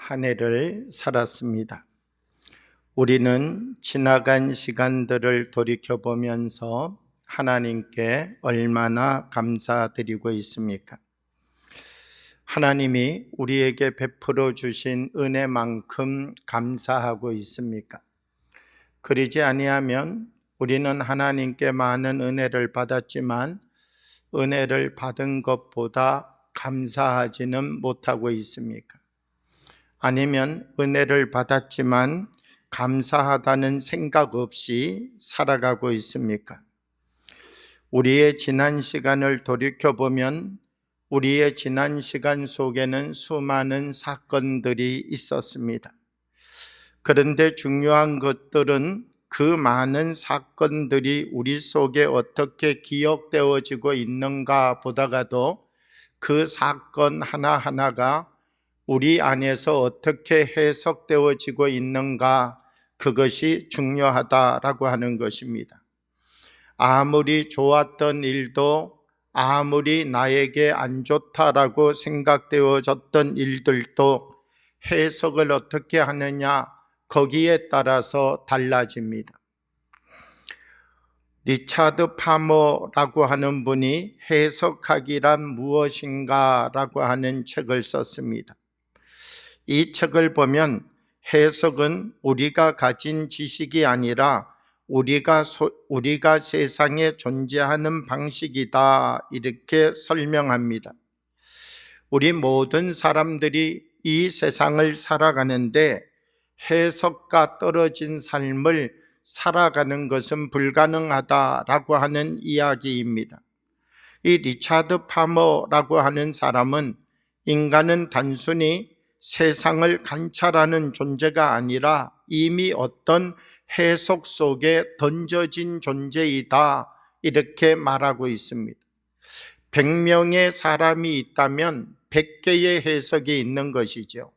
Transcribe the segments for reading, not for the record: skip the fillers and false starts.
한 해를 살았습니다. 우리는 지나간 시간들을 돌이켜보면서 하나님께 얼마나 감사드리고 있습니까? 하나님이 우리에게 베풀어 주신 은혜만큼 감사하고 있습니까? 그러지 아니하면 우리는 하나님께 많은 은혜를 받았지만 은혜를 받은 것보다 감사하지는 못하고 있습니까? 아니면 은혜를 받았지만 감사하다는 생각 없이 살아가고 있습니까? 우리의 지난 시간을 돌이켜보면 우리의 지난 시간 속에는 수많은 사건들이 있었습니다. 그런데 중요한 것들은 그 많은 사건들이 우리 속에 어떻게 기억되어지고 있는가 보다가도 그 사건 하나하나가 우리 안에서 어떻게 해석되어지고 있는가, 그것이 중요하다라고 하는 것입니다. 아무리 좋았던 일도, 아무리 나에게 안 좋다라고 생각되어졌던 일들도 해석을 어떻게 하느냐, 거기에 따라서 달라집니다. 리차드 파머라고 하는 분이 해석학이란 무엇인가 라고 하는 책을 썼습니다. 이 책을 보면 해석은 우리가 가진 지식이 아니라 우리가 세상에 존재하는 방식이다, 이렇게 설명합니다. 우리 모든 사람들이 이 세상을 살아가는데 해석과 떨어진 삶을 살아가는 것은 불가능하다라고 하는 이야기입니다. 이 리차드 파머라고 하는 사람은 인간은 단순히 세상을 관찰하는 존재가 아니라 이미 어떤 해석 속에 던져진 존재이다, 이렇게 말하고 있습니다. 100명의 사람이 있다면 100개의 해석이 있는 것이죠.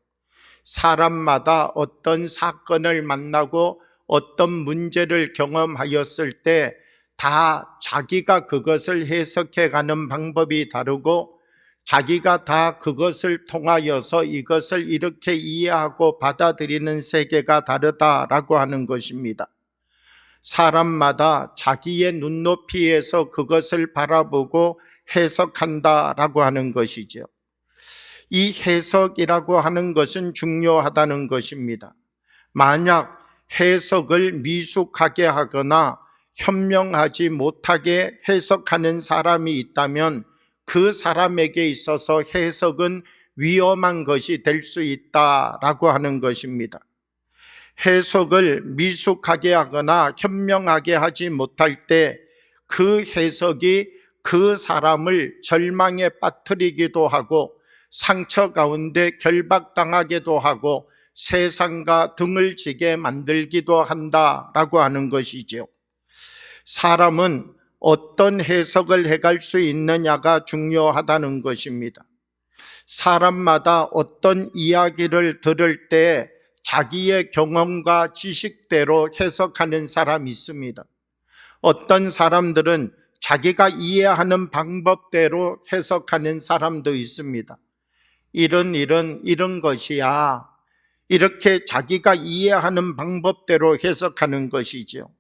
사람마다 어떤 사건을 만나고 어떤 문제를 경험하였을 때 다 자기가 그것을 해석해가는 방법이 다르고 자기가 다 그것을 통하여서 이것을 이렇게 이해하고 받아들이는 세계가 다르다라고 하는 것입니다. 사람마다 자기의 눈높이에서 그것을 바라보고 해석한다라고 하는 것이죠. 이 해석이라고 하는 것은 중요하다는 것입니다. 만약 해석을 미숙하게 하거나 현명하지 못하게 해석하는 사람이 있다면 그 사람에게 있어서 해석은 위험한 것이 될 수 있다라고 하는 것입니다. 해석을 미숙하게 하거나 현명하게 하지 못할 때 그 해석이 그 사람을 절망에 빠뜨리기도 하고 상처 가운데 결박당하기도 하고 세상과 등을 지게 만들기도 한다라고 하는 것이죠. 사람은 어떤 해석을 해갈 수 있느냐가 중요하다는 것입니다. 사람마다 어떤 이야기를 들을 때 자기의 경험과 지식대로 해석하는 사람이 있습니다. 어떤 사람들은 자기가 이해하는 방법대로 해석하는 사람도 있습니다. 이런 것이야, 이렇게 자기가 이해하는 방법대로 해석하는 것이죠.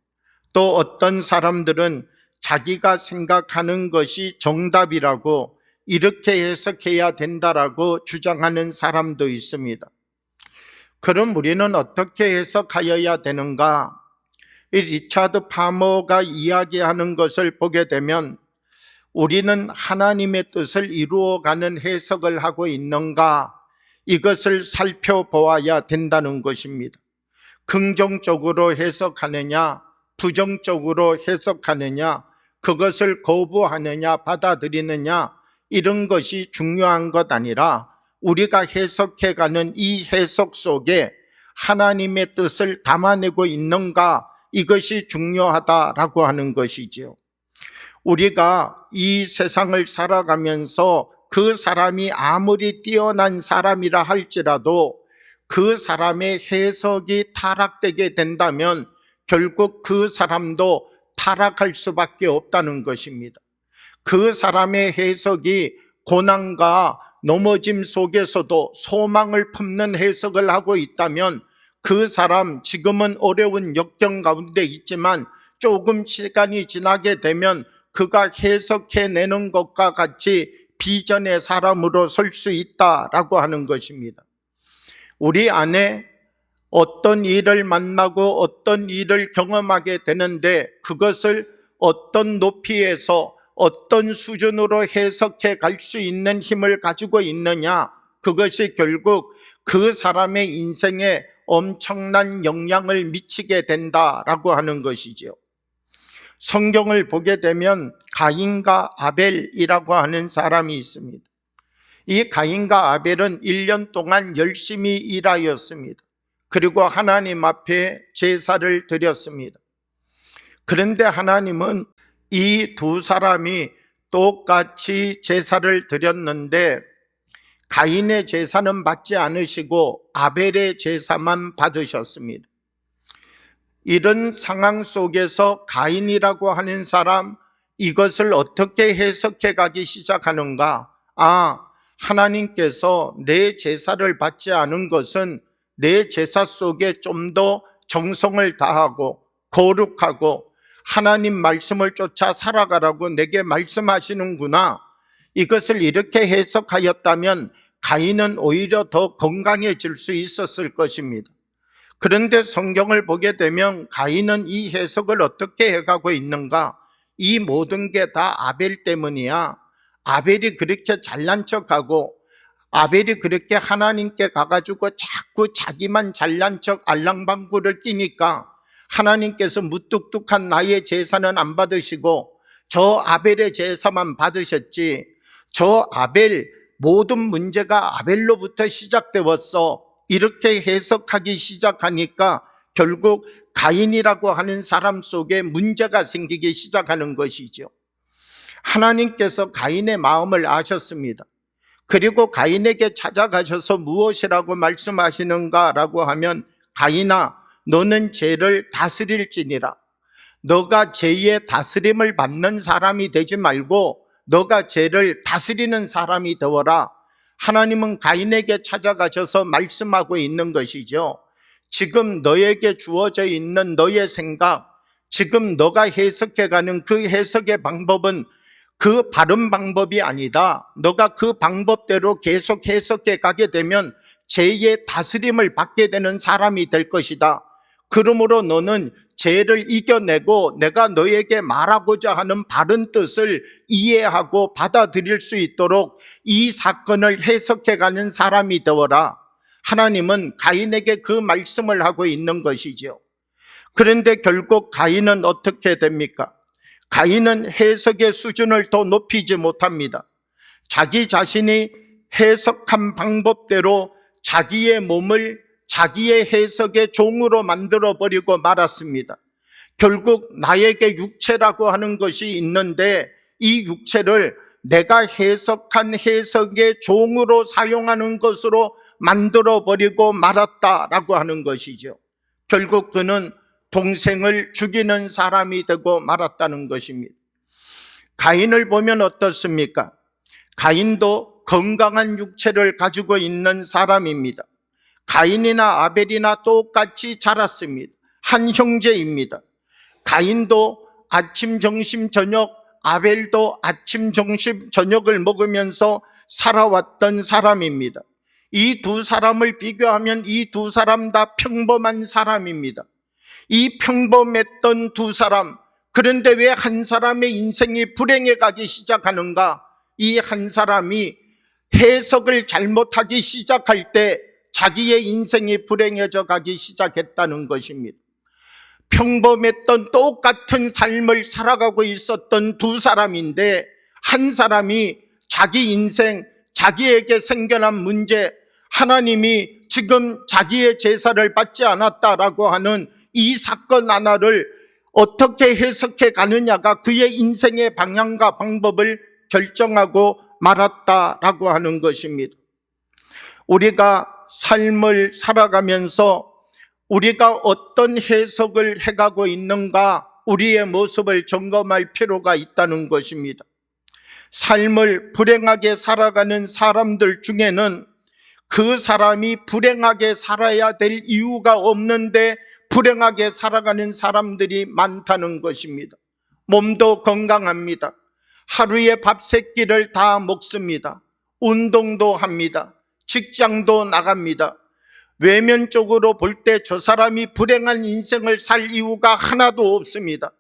또 어떤 사람들은 자기가 생각하는 것이 정답이라고 이렇게 해석해야 된다라고 주장하는 사람도 있습니다. 그럼 우리는 어떻게 해석하여야 되는가? 이 리차드 파머가 이야기하는 것을 보게 되면 우리는 하나님의 뜻을 이루어가는 해석을 하고 있는가? 이것을 살펴보아야 된다는 것입니다. 긍정적으로 해석하느냐, 부정적으로 해석하느냐, 그것을 거부하느냐, 받아들이느냐, 이런 것이 중요한 것 아니라 우리가 해석해가는 이 해석 속에 하나님의 뜻을 담아내고 있는가, 이것이 중요하다라고 하는 것이지요. 우리가 이 세상을 살아가면서 그 사람이 아무리 뛰어난 사람이라 할지라도 그 사람의 해석이 타락되게 된다면 결국 그 사람도 타락할 수밖에 없다는 것입니다. 그 사람의 해석이 고난과 넘어짐 속에서도 소망을 품는 해석을 하고 있다면 그 사람 지금은 어려운 역경 가운데 있지만 조금 시간이 지나게 되면 그가 해석해내는 것과 같이 비전의 사람으로 설 수 있다라고 하는 것입니다. 우리 안에 어떤 일을 만나고 어떤 일을 경험하게 되는데 그것을 어떤 높이에서 어떤 수준으로 해석해 갈 수 있는 힘을 가지고 있느냐, 그것이 결국 그 사람의 인생에 엄청난 영향을 미치게 된다라고 하는 것이죠. 성경을 보게 되면 가인과 아벨이라고 하는 사람이 있습니다. 이 가인과 아벨은 1년 동안 열심히 일하였습니다. 그리고 하나님 앞에 제사를 드렸습니다. 그런데 하나님은 이 두 사람이 똑같이 제사를 드렸는데 가인의 제사는 받지 않으시고 아벨의 제사만 받으셨습니다. 이런 상황 속에서 가인이라고 하는 사람, 이것을 어떻게 해석해 가기 시작하는가? 하나님께서 내 제사를 받지 않은 것은 내 제사 속에 좀 더 정성을 다하고 거룩하고 하나님 말씀을 쫓아 살아가라고 내게 말씀하시는구나. 이것을 이렇게 해석하였다면 가인은 오히려 더 건강해질 수 있었을 것입니다. 그런데 성경을 보게 되면 가인은 이 해석을 어떻게 해가고 있는가? 이 모든 게 다 아벨 때문이야. 아벨이 그렇게 잘난 척하고 아벨이 그렇게 하나님께 가가지고 자꾸 자기만 잘난 척 알랑방구를 끼니까 하나님께서 무뚝뚝한 나의 제사는 안 받으시고 저 아벨의 제사만 받으셨지, 저 아벨 모든 문제가 아벨로부터 시작되었어, 이렇게 해석하기 시작하니까 결국 가인이라고 하는 사람 속에 문제가 생기기 시작하는 것이죠. 하나님께서 가인의 마음을 아셨습니다. 그리고 가인에게 찾아가셔서 무엇이라고 말씀하시는가라고 하면, 가인아, 너는 죄를 다스릴지니라. 너가 죄의 다스림을 받는 사람이 되지 말고 너가 죄를 다스리는 사람이 되어라. 하나님은 가인에게 찾아가셔서 말씀하고 있는 것이죠. 지금 너에게 주어져 있는 너의 생각, 지금 너가 해석해가는 그 해석의 방법은 그 바른 방법이 아니다. 너가 그 방법대로 계속 해석해 가게 되면 죄의 다스림을 받게 되는 사람이 될 것이다. 그러므로 너는 죄를 이겨내고 내가 너에게 말하고자 하는 바른 뜻을 이해하고 받아들일 수 있도록 이 사건을 해석해가는 사람이 되어라. 하나님은 가인에게 그 말씀을 하고 있는 것이죠. 그런데 결국 가인은 어떻게 됩니까? 가인은 해석의 수준을 더 높이지 못합니다. 자기 자신이 해석한 방법대로 자기의 몸을 자기의 해석의 종으로 만들어버리고 말았습니다. 결국 나에게 육체라고 하는 것이 있는데 이 육체를 내가 해석한 해석의 종으로 사용하는 것으로 만들어버리고 말았다라고 하는 것이죠. 결국 그는 동생을 죽이는 사람이 되고 말았다는 것입니다. 가인을 보면 어떻습니까? 가인도 건강한 육체를 가지고 있는 사람입니다. 가인이나 아벨이나 똑같이 자랐습니다. 한 형제입니다. 가인도 아침, 점심, 저녁, 아벨도 아침, 점심, 저녁을 먹으면서 살아왔던 사람입니다. 이 두 사람을 비교하면 이 두 사람 다 평범한 사람입니다. 이 평범했던 두 사람, 그런데 왜 한 사람의 인생이 불행해 가기 시작하는가? 이 한 사람이 해석을 잘못하기 시작할 때 자기의 인생이 불행해져 가기 시작했다는 것입니다. 평범했던 똑같은 삶을 살아가고 있었던 두 사람인데 한 사람이 자기 인생, 자기에게 생겨난 문제, 하나님이 지금 자기의 제사를 받지 않았다라고 하는 이 사건 하나를 어떻게 해석해 가느냐가 그의 인생의 방향과 방법을 결정하고 말았다라고 하는 것입니다. 우리가 삶을 살아가면서 우리가 어떤 해석을 해가고 있는가, 우리의 모습을 점검할 필요가 있다는 것입니다. 삶을 불행하게 살아가는 사람들 중에는 그 사람이 불행하게 살아야 될 이유가 없는데 불행하게 살아가는 사람들이 많다는 것입니다. 몸도 건강합니다. 하루에 밥 세 끼를 다 먹습니다. 운동도 합니다. 직장도 나갑니다. 외면적으로 볼 때 저 사람이 불행한 인생을 살 이유가 하나도 없습니다.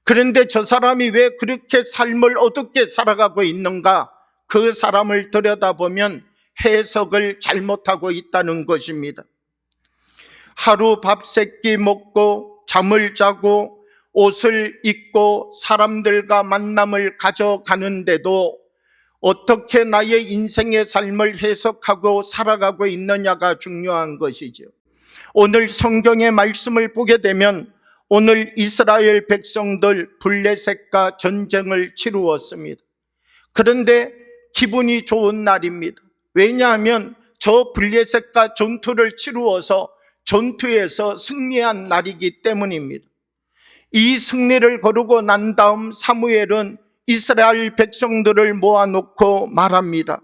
그런데 저 사람이 왜 그렇게 삶을 어둡게 살아가고 있는가? 그 사람을 들여다보면 해석을 잘못하고 있다는 것입니다. 하루 밥 세 끼 먹고 잠을 자고 옷을 입고 사람들과 만남을 가져가는데도 어떻게 나의 인생의 삶을 해석하고 살아가고 있느냐가 중요한 것이죠. 오늘 성경의 말씀을 보게 되면 오늘 이스라엘 백성들 블레셋과 전쟁을 치루었습니다. 그런데 기분이 좋은 날입니다. 왜냐하면 저 블레셋과 전투를 치루어서 전투에서 승리한 날이기 때문입니다. 이 승리를 거두고 난 다음 사무엘은 이스라엘 백성들을 모아놓고 말합니다.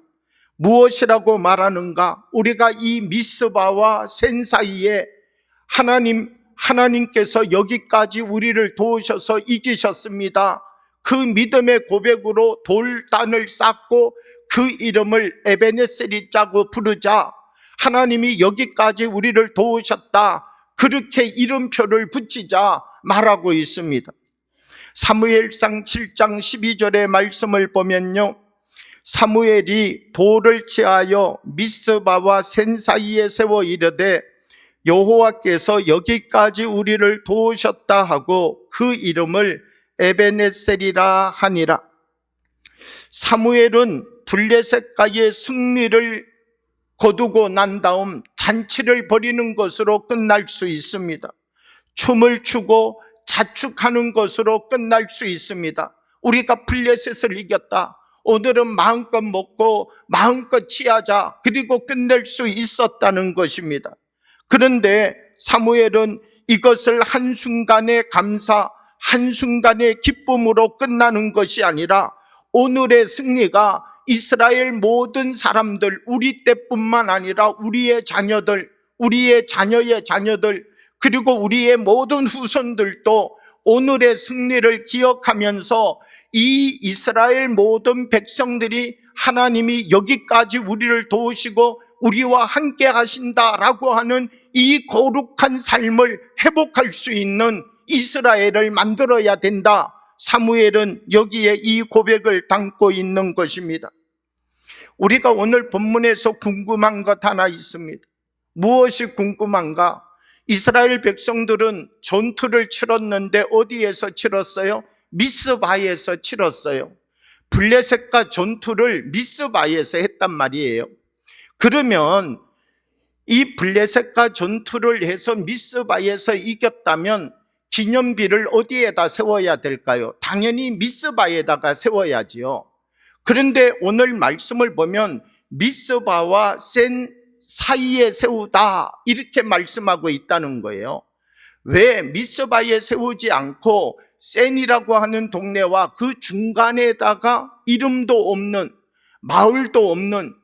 무엇이라고 말하는가? 우리가 이 미스바와 센 사이에 하나님께서 여기까지 우리를 도우셔서 이기셨습니다. 그 믿음의 고백으로 돌단을 쌓고 그 이름을 에베네셀이 짜고 부르자 하나님이 여기까지 우리를 도우셨다. 그렇게 이름표를 붙이자 말하고 있습니다. 사무엘상 7장 12절의 말씀을 보면요, 사무엘이 돌을 취하여 미스바와 센 사이에 세워 이르되 여호와께서 여기까지 우리를 도우셨다 하고 그 이름을 에베네셀이라 하니라. 사무엘은 블레셋과의 승리를 거두고 난 다음 잔치를 벌이는 것으로 끝날 수 있습니다. 춤을 추고 자축하는 것으로 끝날 수 있습니다. 우리가 블레셋을 이겼다. 오늘은 마음껏 먹고 마음껏 취하자. 그리고 끝낼 수 있었다는 것입니다. 그런데 사무엘은 이것을 한순간의 감사, 한순간의 기쁨으로 끝나는 것이 아니라 오늘의 승리가 이스라엘 모든 사람들, 우리 때뿐만 아니라 우리의 자녀들, 우리의 자녀의 자녀들, 그리고 우리의 모든 후손들도 오늘의 승리를 기억하면서 이 이스라엘 모든 백성들이 하나님이 여기까지 우리를 도우시고 우리와 함께 하신다라고 하는 이 거룩한 삶을 회복할 수 있는 이스라엘을 만들어야 된다. 사무엘은 여기에 이 고백을 담고 있는 것입니다. 우리가 오늘 본문에서 궁금한 것 하나 있습니다. 무엇이 궁금한가? 이스라엘 백성들은 전투를 치렀는데 어디에서 치렀어요? 미스바에서 치렀어요. 블레셋과 전투를 미스바에서 했단 말이에요. 그러면 이 블레셋과 전투를 해서 미스바에서 이겼다면 기념비를 어디에다 세워야 될까요? 당연히 미스바에다가 세워야지요. 그런데 오늘 말씀을 보면 미스바와 센 사이에 세우다 이렇게 말씀하고 있다는 거예요. 왜 미스바에 세우지 않고 센이라고 하는 동네와 그 중간에다가 이름도 없는, 마을도 없는,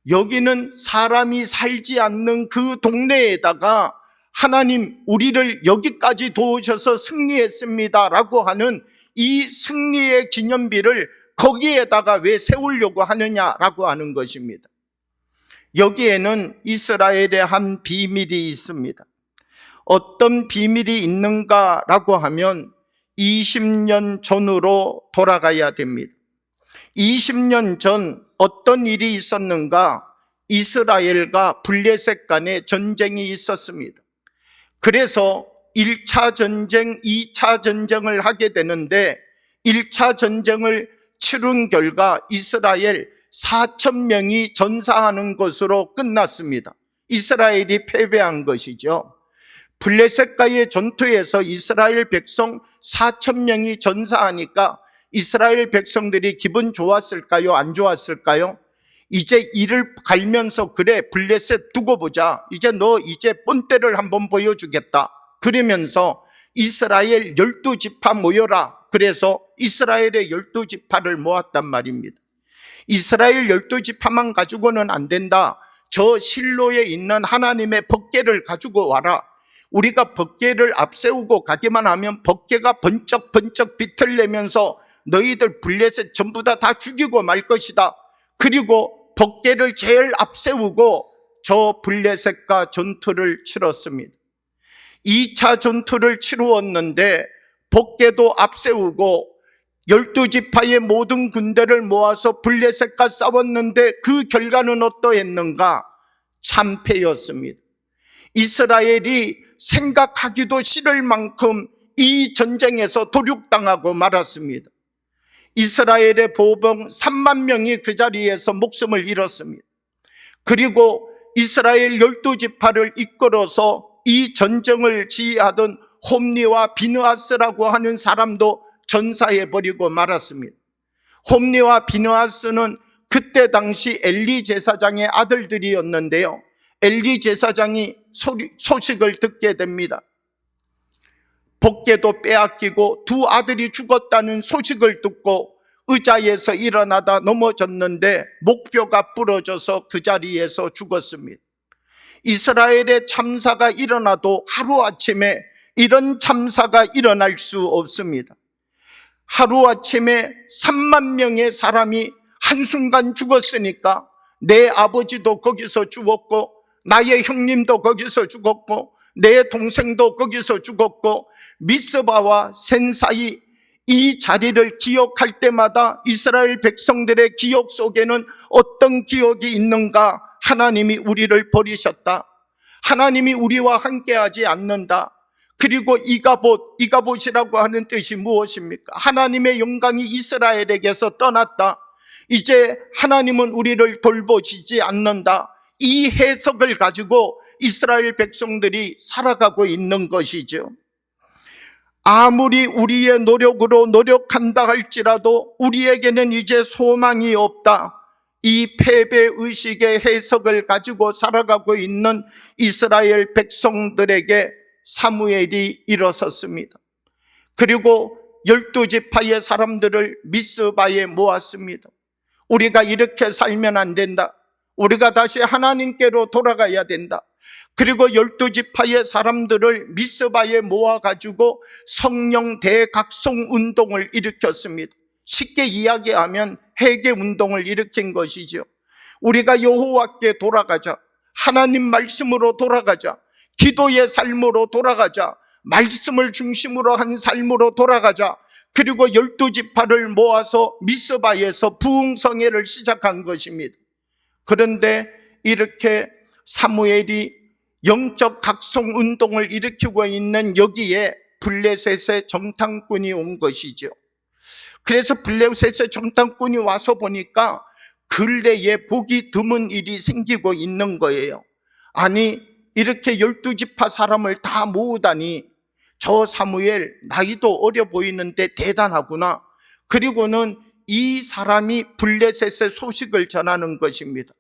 여기는 사람이 살지 않는 그 동네에다가 하나님 우리를 여기까지 도우셔서 승리했습니다 라고 하는 이 승리의 기념비를 거기에다가 왜 세우려고 하느냐라고 하는 것입니다. 여기에는 이스라엘의 한 비밀이 있습니다. 어떤 비밀이 있는가라고 하면 20년 전으로 돌아가야 됩니다. 20년 전 어떤 일이 있었는가? 이스라엘과 블레셋 간에 전쟁이 있었습니다. 그래서 1차 전쟁, 2차 전쟁을 하게 되는데 1차 전쟁을 치른 결과 이스라엘 4,000명이 전사하는 것으로 끝났습니다. 이스라엘이 패배한 것이죠. 블레셋과의 전투에서 이스라엘 백성 4,000명이 전사하니까 이스라엘 백성들이 기분 좋았을까요? 안 좋았을까요? 이제 이를 갈면서 그래 블레셋 두고 보자. 이제 너 본때를 한번 보여주겠다. 그러면서 이스라엘 12지파 모여라. 그래서 이스라엘의 12지파를 모았단 말입니다. 이스라엘 12지파만 가지고는 안 된다. 저 실로에 있는 하나님의 법궤를 가지고 와라. 우리가 법궤를 앞세우고 가기만 하면 법궤가 번쩍번쩍 빛을 내면서 너희들 블레셋 전부 다 죽이고 말 것이다. 그리고 법궤를 제일 앞세우고 저 블레셋과 전투를 치렀습니다. 2차 전투를 치루었는데 법궤도 앞세우고 12지파의 모든 군대를 모아서 블레셋과 싸웠는데 그 결과는 어떠했는가? 참패였습니다. 이스라엘이 생각하기도 싫을 만큼 이 전쟁에서 도륙당하고 말았습니다. 이스라엘의 보병 3만 명이 그 자리에서 목숨을 잃었습니다. 그리고 이스라엘 12지파를 이끌어서 이 전쟁을 지휘하던 홈리와 비느하스라고 하는 사람도 전사해버리고 말았습니다. 홈리와 비느하스는 그때 당시 엘리 제사장의 아들들이었는데요, 엘리 제사장이 소식을 듣게 됩니다. 법궤도 빼앗기고 두 아들이 죽었다는 소식을 듣고 의자에서 일어나다 넘어졌는데 목뼈가 부러져서 그 자리에서 죽었습니다. 이스라엘의 참사가 일어나도 하루아침에 이런 참사가 일어날 수 없습니다. 하루아침에 3만 명의 사람이 한순간 죽었으니까 내 아버지도 거기서 죽었고 나의 형님도 거기서 죽었고 내 동생도 거기서 죽었고, 미스바와 센사이 이 자리를 기억할 때마다 이스라엘 백성들의 기억 속에는 어떤 기억이 있는가? 하나님이 우리를 버리셨다. 하나님이 우리와 함께하지 않는다. 그리고 이가봇이라고 하는 뜻이 무엇입니까? 하나님의 영광이 이스라엘에게서 떠났다. 이제 하나님은 우리를 돌보시지 않는다. 이 해석을 가지고 이스라엘 백성들이 살아가고 있는 것이죠. 아무리 우리의 노력으로 노력한다 할지라도 우리에게는 이제 소망이 없다. 이 패배의식의 해석을 가지고 살아가고 있는 이스라엘 백성들에게 사무엘이 일어섰습니다. 그리고 12지파의 사람들을 미스바에 모았습니다. 우리가 이렇게 살면 안 된다. 우리가 다시 하나님께로 돌아가야 된다. 그리고 12지파의 사람들을 미스바에 모아가지고 성령 대각성 운동을 일으켰습니다. 쉽게 이야기하면 회개 운동을 일으킨 것이죠. 우리가 여호와께 돌아가자. 하나님 말씀으로 돌아가자. 기도의 삶으로 돌아가자. 말씀을 중심으로 한 삶으로 돌아가자. 그리고 12지파를 모아서 미스바에서 부흥성회를 시작한 것입니다. 그런데 이렇게 사무엘이 영적 각성 운동을 일으키고 있는 여기에 블레셋의 정탐꾼이 온 것이죠. 그래서 블레셋의 정탐꾼이 와서 보니까 근래에 보기 드문 일이 생기고 있는 거예요. 아니, 이렇게 12지파 사람을 다 모으다니 저 사무엘 나이도 어려 보이는데 대단하구나. 그리고는 이 사람이 블레셋의 소식을 전하는 것입니다.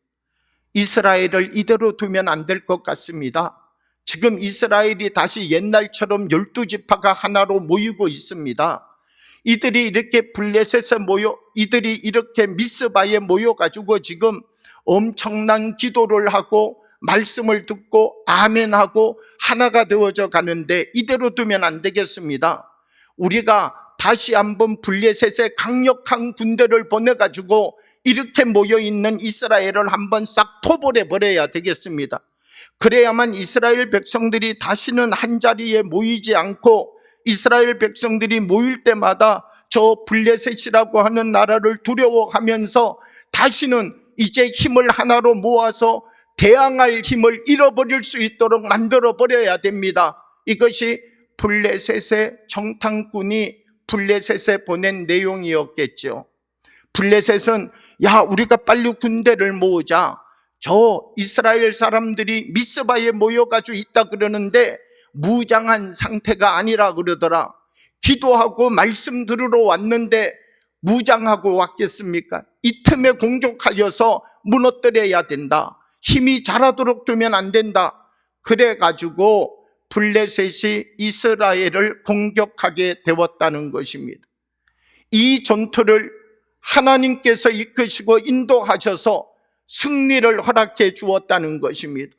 이스라엘을 이대로 두면 안 될 것 같습니다. 지금 이스라엘이 다시 옛날처럼 12지파가 하나로 모이고 있습니다. 이들이 이렇게 블레셋에 이들이 이렇게 미스바에 모여가지고 지금 엄청난 기도를 하고 말씀을 듣고 아멘하고 하나가 되어져 가는데 이대로 두면 안 되겠습니다. 우리가 다시 한번 블레셋의 강력한 군대를 보내가지고 이렇게 모여있는 이스라엘을 한번 싹 토벌해 버려야 되겠습니다. 그래야만 이스라엘 백성들이 다시는 한자리에 모이지 않고 이스라엘 백성들이 모일 때마다 저 블레셋이라고 하는 나라를 두려워하면서 다시는 이제 힘을 하나로 모아서 대항할 힘을 잃어버릴 수 있도록 만들어 버려야 됩니다. 이것이 블레셋의 정탐꾼이 블레셋에 보낸 내용이었겠죠. 블레셋은 우리가 빨리 군대를 모으자. 저 이스라엘 사람들이 미스바에 모여가지고 있다 그러는데 무장한 상태가 아니라 그러더라. 기도하고 말씀 들으러 왔는데 무장하고 왔겠습니까? 이 틈에 공격하여서 무너뜨려야 된다. 힘이 자라도록 두면 안 된다. 그래가지고 블레셋이 이스라엘을 공격하게 되었다는 것입니다. 이 전투를 하나님께서 이끄시고 인도하셔서 승리를 허락해 주었다는 것입니다.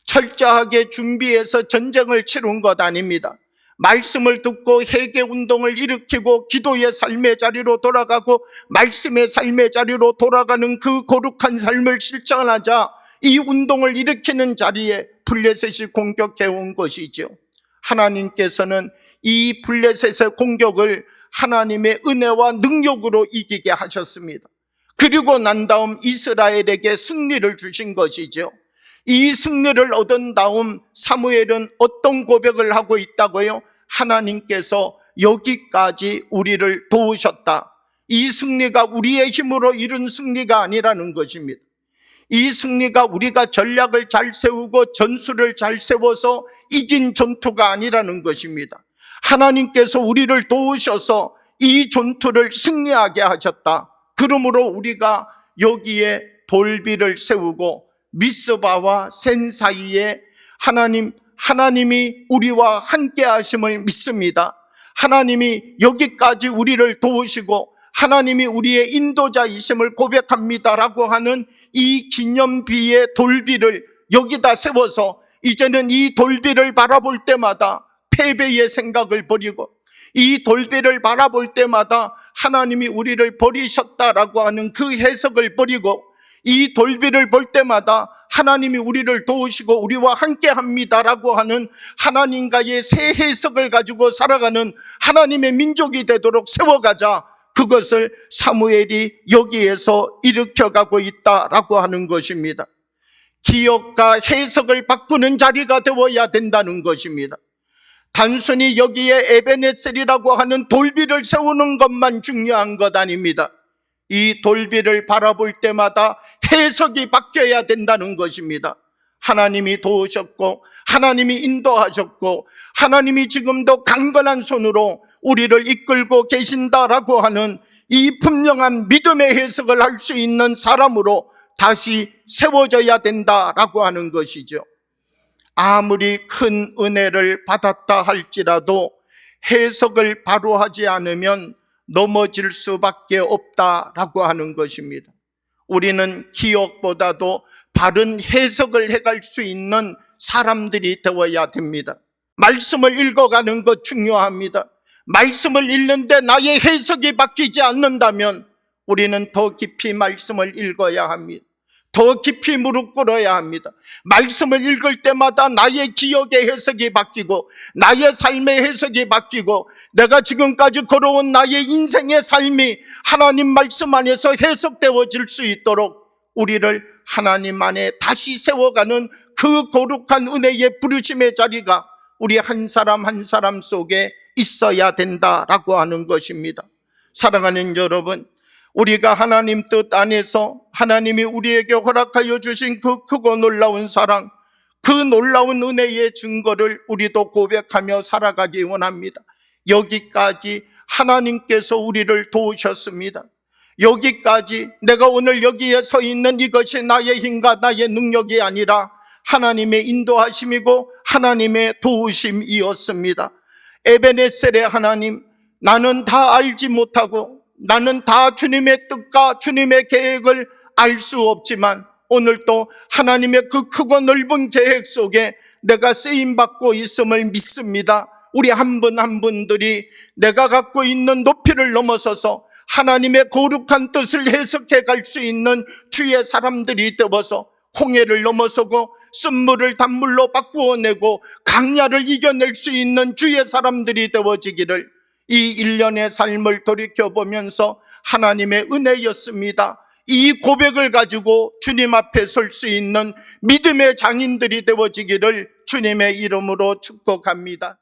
철저하게 준비해서 전쟁을 치른 것 아닙니다. 말씀을 듣고 회개운동을 일으키고 기도의 삶의 자리로 돌아가고 말씀의 삶의 자리로 돌아가는 그 거룩한 삶을 실천하자 이 운동을 일으키는 자리에 블레셋이 공격해온 것이죠. 하나님께서는 이 블레셋의 공격을 하나님의 은혜와 능력으로 이기게 하셨습니다. 그리고 난 다음 이스라엘에게 승리를 주신 것이죠. 이 승리를 얻은 다음 사무엘은 어떤 고백을 하고 있다고요? 하나님께서 여기까지 우리를 도우셨다. 이 승리가 우리의 힘으로 이룬 승리가 아니라는 것입니다. 이 승리가 우리가 전략을 잘 세우고 전술을 잘 세워서 이긴 전투가 아니라는 것입니다. 하나님께서 우리를 도우셔서 이 전투를 승리하게 하셨다. 그러므로 우리가 여기에 돌비를 세우고 미스바와 센 사이에 하나님이 우리와 함께 하심을 믿습니다. 하나님이 여기까지 우리를 도우시고 하나님이 우리의 인도자이심을 고백합니다라고 하는 이 기념비의 돌비를 여기다 세워서 이제는 이 돌비를 바라볼 때마다 패배의 생각을 버리고 이 돌비를 바라볼 때마다 하나님이 우리를 버리셨다라고 하는 그 해석을 버리고 이 돌비를 볼 때마다 하나님이 우리를 도우시고 우리와 함께 합니다라고 하는 하나님과의 새 해석을 가지고 살아가는 하나님의 민족이 되도록 세워가자. 그것을 사무엘이 여기에서 일으켜가고 있다라고 하는 것입니다. 기억과 해석을 바꾸는 자리가 되어야 된다는 것입니다. 단순히 여기에 에베네셀이라고 하는 돌비를 세우는 것만 중요한 것 아닙니다. 이 돌비를 바라볼 때마다 해석이 바뀌어야 된다는 것입니다. 하나님이 도우셨고 하나님이 인도하셨고 하나님이 지금도 강건한 손으로 우리를 이끌고 계신다라고 하는 이 분명한 믿음의 해석을 할 수 있는 사람으로 다시 세워져야 된다라고 하는 것이죠. 아무리 큰 은혜를 받았다 할지라도 해석을 바로 하지 않으면 넘어질 수밖에 없다라고 하는 것입니다. 우리는 기억보다도 바른 해석을 해갈 수 있는 사람들이 되어야 됩니다. 말씀을 읽어가는 것 중요합니다. 말씀을 읽는데 나의 해석이 바뀌지 않는다면 우리는 더 깊이 말씀을 읽어야 합니다. 더 깊이 무릎 꿇어야 합니다. 말씀을 읽을 때마다 나의 기억의 해석이 바뀌고 나의 삶의 해석이 바뀌고 내가 지금까지 걸어온 나의 인생의 삶이 하나님 말씀 안에서 해석되어질 수 있도록 우리를 하나님 안에 다시 세워가는 그 거룩한 은혜의 부르심의 자리가 우리 한 사람 한 사람 속에 있어야 된다라고 하는 것입니다. 사랑하는 여러분, 우리가 하나님 뜻 안에서 하나님이 우리에게 허락하여 주신 그 크고 놀라운 사랑, 그 놀라운 은혜의 증거를 우리도 고백하며 살아가기 원합니다. 여기까지 하나님께서 우리를 도우셨습니다. 여기까지 내가 오늘 여기에 서 있는 이것이 나의 힘과 나의 능력이 아니라 하나님의 인도하심이고 하나님의 도우심이었습니다. 에베네셀의 하나님, 나는 다 알지 못하고 나는 다 주님의 뜻과 주님의 계획을 알 수 없지만 오늘도 하나님의 그 크고 넓은 계획 속에 내가 쓰임받고 있음을 믿습니다. 우리 한 분 한 분들이 내가 갖고 있는 높이를 넘어서서 하나님의 거룩한 뜻을 해석해 갈 수 있는 주의 사람들이 되어서 홍해를 넘어서고 쓴물을 단물로 바꾸어내고 강야를 이겨낼 수 있는 주의 사람들이 되어지기를 이 1년의 삶을 돌이켜보면서 하나님의 은혜였습니다. 이 고백을 가지고 주님 앞에 설 수 있는 믿음의 장인들이 되어지기를 주님의 이름으로 축복합니다.